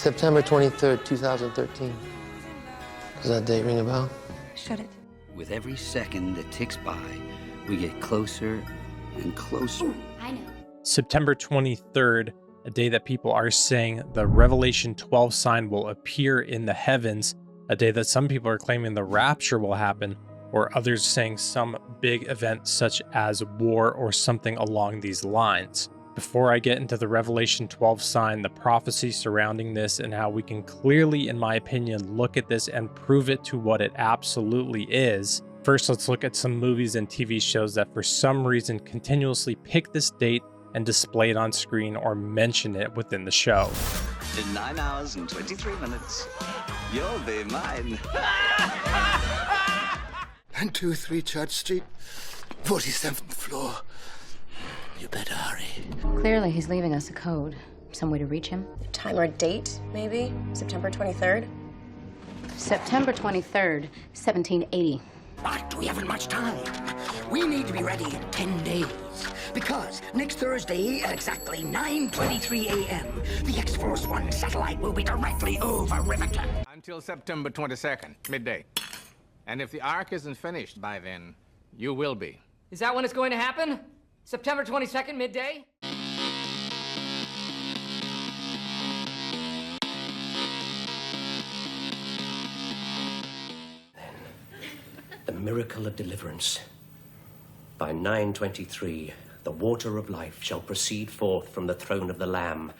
September 23rd, 2013. Does that date ring a bell? Shut it. With every second that ticks by, we get closer and closer. I know. September 23rd, a day that people are saying the Revelation 12 sign will appear in the heavens, a day that some people are claiming the rapture will happen, or others saying some big event such as war or something along these lines. Before I get into the Revelation 12 sign, the prophecy surrounding this, and how we can clearly, in my opinion, look at this and prove it to what it absolutely is, first let's look at some movies and TV shows that for some reason continuously pick this date and display it on screen or mention it within the show. In 9 hours and 23 minutes, you'll be mine. 123 Church Street, 47th floor. You better hurry. Clearly, he's leaving us a code. Some way to reach him. Time or date, maybe? September 23rd? September 23rd, 1780. But we haven't much time. We need to be ready in 10 days. Because next Thursday at exactly 9:23 a.m., the X-Force One satellite will be directly over Riverton. Until September 22nd, midday. And if the arc isn't finished by then, you will be. Is that when it's going to happen? September 22nd, midday? The miracle of deliverance. By 9:23, the water of life shall proceed forth from the throne of the Lamb.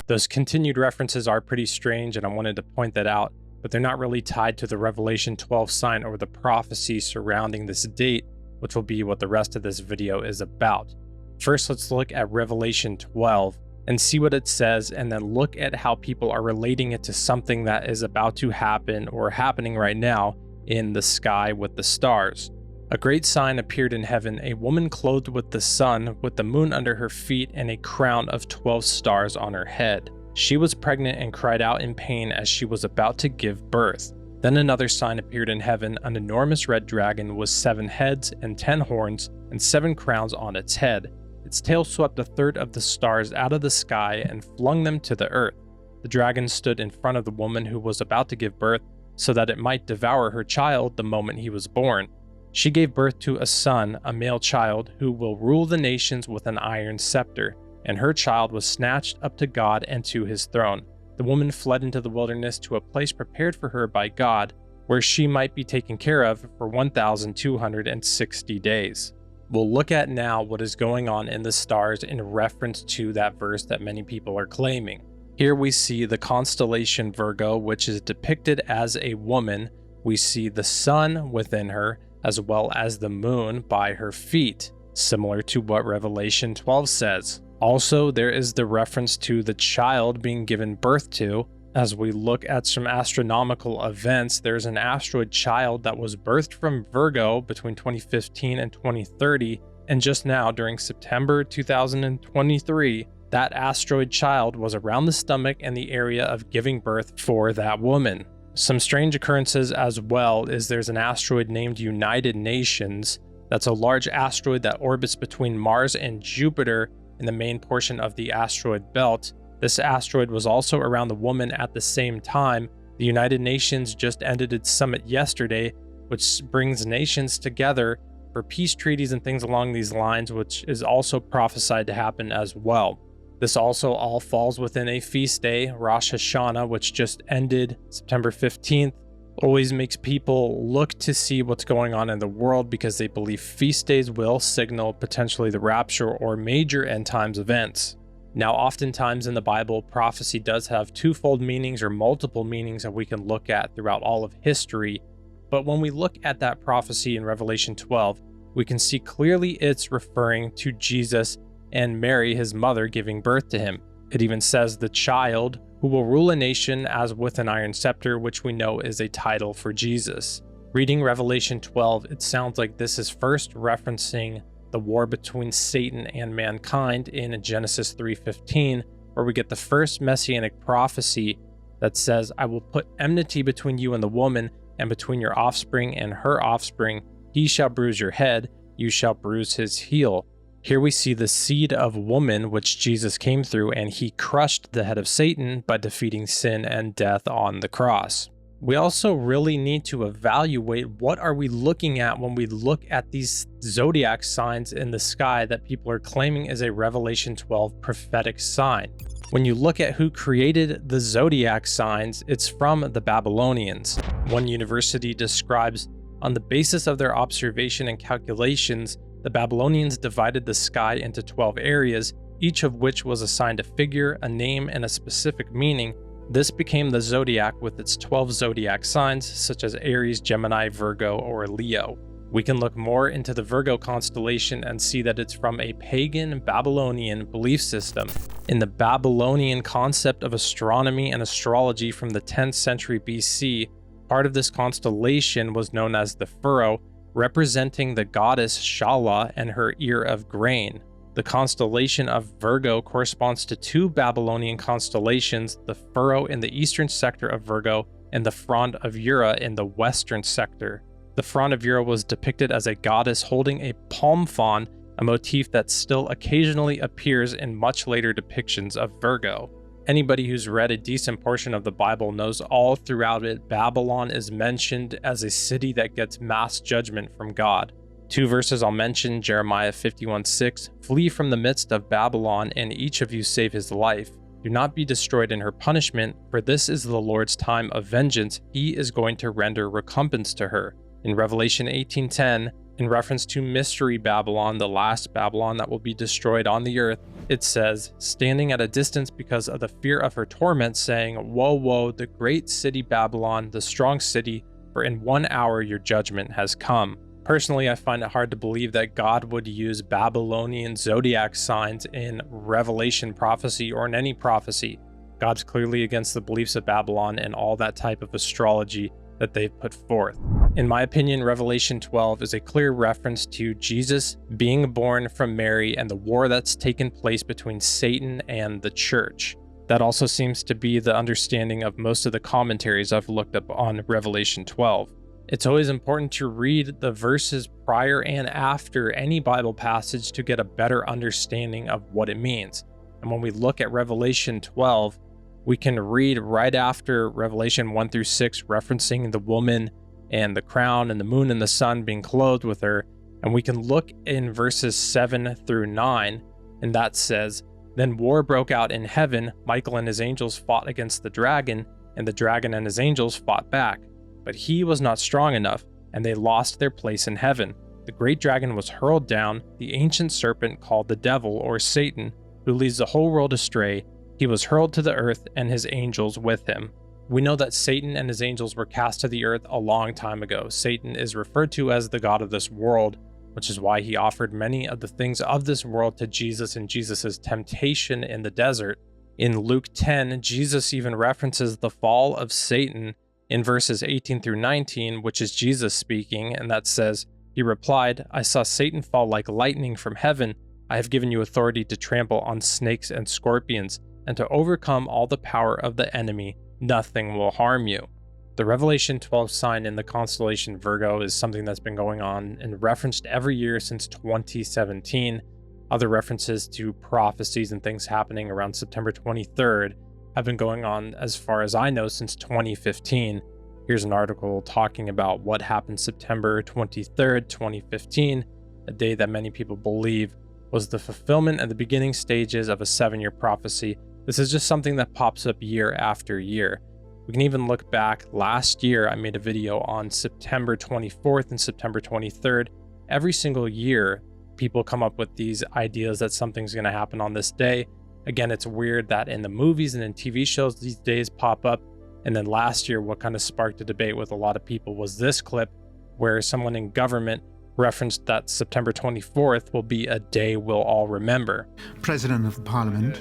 Those continued references are pretty strange, and I wanted to point that out, but they're not really tied to the Revelation 12 sign or the prophecy surrounding this date, which will be what the rest of this video is about. First, let's look at Revelation 12 and see what it says, and then look at how people are relating it to something that is about to happen or happening right now in the sky with the stars. A great sign appeared in heaven, a woman clothed with the sun, with the moon under her feet, and a crown of 12 stars on her head. She was pregnant and cried out in pain as she was about to give birth. Then another sign appeared in heaven, an enormous red dragon with 7 heads and 10 horns and 7 crowns on its head. Its tail swept a third of the stars out of the sky and flung them to the earth. The dragon stood in front of the woman who was about to give birth, so that it might devour her child the moment he was born. She gave birth to a son, a male child, who will rule the nations with an iron scepter, and her child was snatched up to God and to his throne. The woman fled into the wilderness to a place prepared for her by God, where she might be taken care of for 1,260 days. We'll look at now what is going on in the stars in reference to that verse that many people are claiming. Here we see the constellation Virgo, which is depicted as a woman. We see the sun within her, as well as the moon by her feet, similar to what Revelation 12 says. Also, there is the reference to the child being given birth to. As we look at some astronomical events, there's an asteroid child that was birthed from Virgo between 2015 and 2030, and just now during September 2023, that asteroid child was around the stomach and the area of giving birth for that woman. Some strange occurrences as well is there's an asteroid named United Nations. That's a large asteroid that orbits between Mars and Jupiter in the main portion of the asteroid belt. This asteroid was also around the woman at the same time. The United Nations just ended its summit yesterday, which brings nations together for peace treaties and things along these lines, which is also prophesied to happen as well. This also all falls within a feast day, Rosh Hashanah, which just ended September 15th. Always makes people look to see what's going on in the world because they believe feast days will signal potentially the rapture or major end times events. Now, oftentimes in the Bible, prophecy does have twofold meanings or multiple meanings that we can look at throughout all of history. But when we look at that prophecy in Revelation 12, we can see clearly it's referring to Jesus and Mary, his mother, giving birth to him. It even says the child who will rule a nation as with an iron scepter, which we know is a title for Jesus. Reading Revelation 12, it sounds like this is first referencing the war between Satan and mankind in Genesis 3:15, where we get the first messianic prophecy that says, "I will put enmity between you and the woman, and between your offspring and her offspring. He shall bruise your head, you shall bruise his heel." Here we see the seed of woman which Jesus came through, and he crushed the head of Satan by defeating sin and death on the cross. We also really need to evaluate what are we looking at when we look at these zodiac signs in the sky that people are claiming is a Revelation 12 prophetic sign. When you look at who created the zodiac signs, it's from the Babylonians. One university describes, on the basis of their observation and calculations, the Babylonians divided the sky into 12 areas, each of which was assigned a figure, a name, and a specific meaning. This became the zodiac with its 12 zodiac signs, such as Aries, Gemini, Virgo, or Leo. We can look more into the Virgo constellation and see that it's from a pagan Babylonian belief system. In the Babylonian concept of astronomy and astrology from the 10th century BC, part of this constellation was known as the furrow, representing the goddess Shala and her ear of grain. The constellation of Virgo corresponds to two Babylonian constellations, the furrow in the eastern sector of Virgo and the frond of Ura in the western sector. The frond of Ura was depicted as a goddess holding a palm frond, a motif that still occasionally appears in much later depictions of Virgo. Anybody who's read a decent portion of the Bible knows all throughout it, Babylon is mentioned as a city that gets mass judgment from God. Two verses I'll mention, Jeremiah 51:6, "Flee from the midst of Babylon, and each of you save his life. Do not be destroyed in her punishment, for this is the Lord's time of vengeance. He is going to render recompense to her." In Revelation 18:10, in reference to Mystery Babylon, the last Babylon that will be destroyed on the earth, it says, "Standing at a distance because of the fear of her torment, saying, Woe, woe, the great city Babylon, the strong city, for in 1 hour your judgment has come." Personally, I find it hard to believe that God would use Babylonian zodiac signs in Revelation prophecy or in any prophecy. God's clearly against the beliefs of Babylon and all that type of astrology that they've put forth. In my opinion, Revelation 12 is a clear reference to Jesus being born from Mary and the war that's taken place between Satan and the church. That also seems to be the understanding of most of the commentaries I've looked up on Revelation 12. It's always important to read the verses prior and after any Bible passage to get a better understanding of what it means. And when we look at Revelation 12, we can read right after Revelation 1 through 6 referencing the woman and the crown and the moon and the sun being clothed with her. And we can look in verses 7 through 9, and that says, "Then war broke out in heaven. Michael and his angels fought against the dragon, and the dragon and his angels fought back. But he was not strong enough, and they lost their place in heaven. The great dragon was hurled down, the ancient serpent called the devil or Satan, who leads the whole world astray. He was hurled to the earth, and his angels with him." We know that Satan and his angels were cast to the earth a long time ago. Satan is referred to as the god of this world, which is why he offered many of the things of this world to Jesus in Jesus' temptation in the desert. In Luke 10, Jesus even references the fall of Satan in verses 18 through 19, which is Jesus speaking, and that says, "He replied, I saw Satan fall like lightning from heaven. I have given you authority to trample on snakes and scorpions, and to overcome all the power of the enemy. Nothing will harm you." The Revelation 12 sign in the constellation Virgo is something that's been going on and referenced every year since 2017. Other references to prophecies and things happening around September 23rd have been going on, as far as I know, since 2015. Here's an article talking about what happened September 23rd, 2015, a day that many people believe was the fulfillment and the beginning stages of a 7-year prophecy. This is just something that pops up year after year. We can even look back. Last year, I made a video on September 24th and September 23rd. Every single year, people come up with these ideas that something's going to happen on this day. Again, it's weird that in the movies and in TV shows, these days pop up. And then last year, what kind of sparked a debate with a lot of people was this clip where someone in government referenced that September 24th will be a day we'll all remember. President of the Parliament,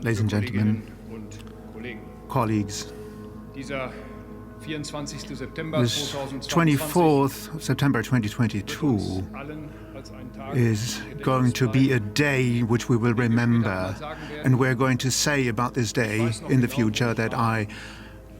ladies and gentlemen, colleagues, this 24th of September 2022 is going to be a day which we will remember, and we're going to say about this day in the future that I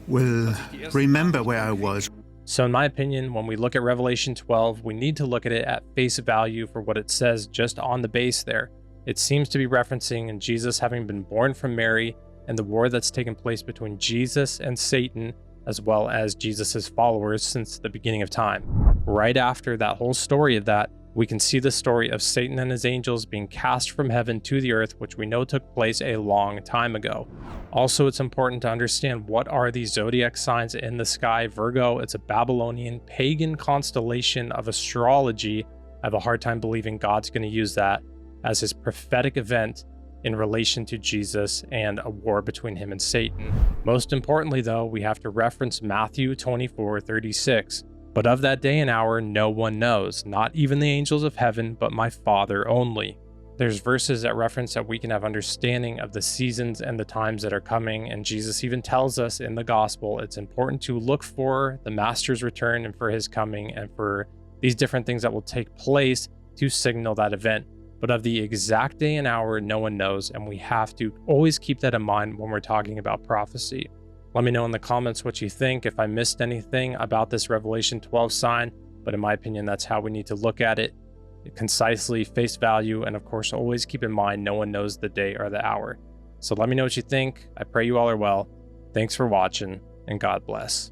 will remember where I was. So in my opinion, when we look at Revelation 12, we need to look at it at face value for what it says just on the base there. It seems to be referencing Jesus having been born from Mary and the war that's taken place between Jesus and Satan, as well as Jesus's followers since the beginning of time. Right after that whole story of that, we can see the story of Satan and his angels being cast from heaven to the earth, which we know took place a long time ago. Also, it's important to understand what are these zodiac signs in the sky. Virgo, it's a Babylonian pagan constellation of astrology. I have a hard time believing God's going to use that as his prophetic event in relation to Jesus and a war between him and Satan. Most importantly, though, we have to reference Matthew 24:36. But of that day and hour, no one knows, not even the angels of heaven, but my Father only. There's verses that reference that we can have understanding of the seasons and the times that are coming, and Jesus even tells us in the gospel it's important to look for the Master's return and for his coming and for these different things that will take place to signal that event. But of the exact day and hour, no one knows, and we have to always keep that in mind when we're talking about prophecy. Let me know in the comments what you think, if I missed anything about this Revelation 12 sign, but in my opinion, that's how we need to look at it, concisely, face value, and of course, always keep in mind no one knows the day or the hour. So let me know what you think. I pray you all are well. Thanks for watching, and God bless.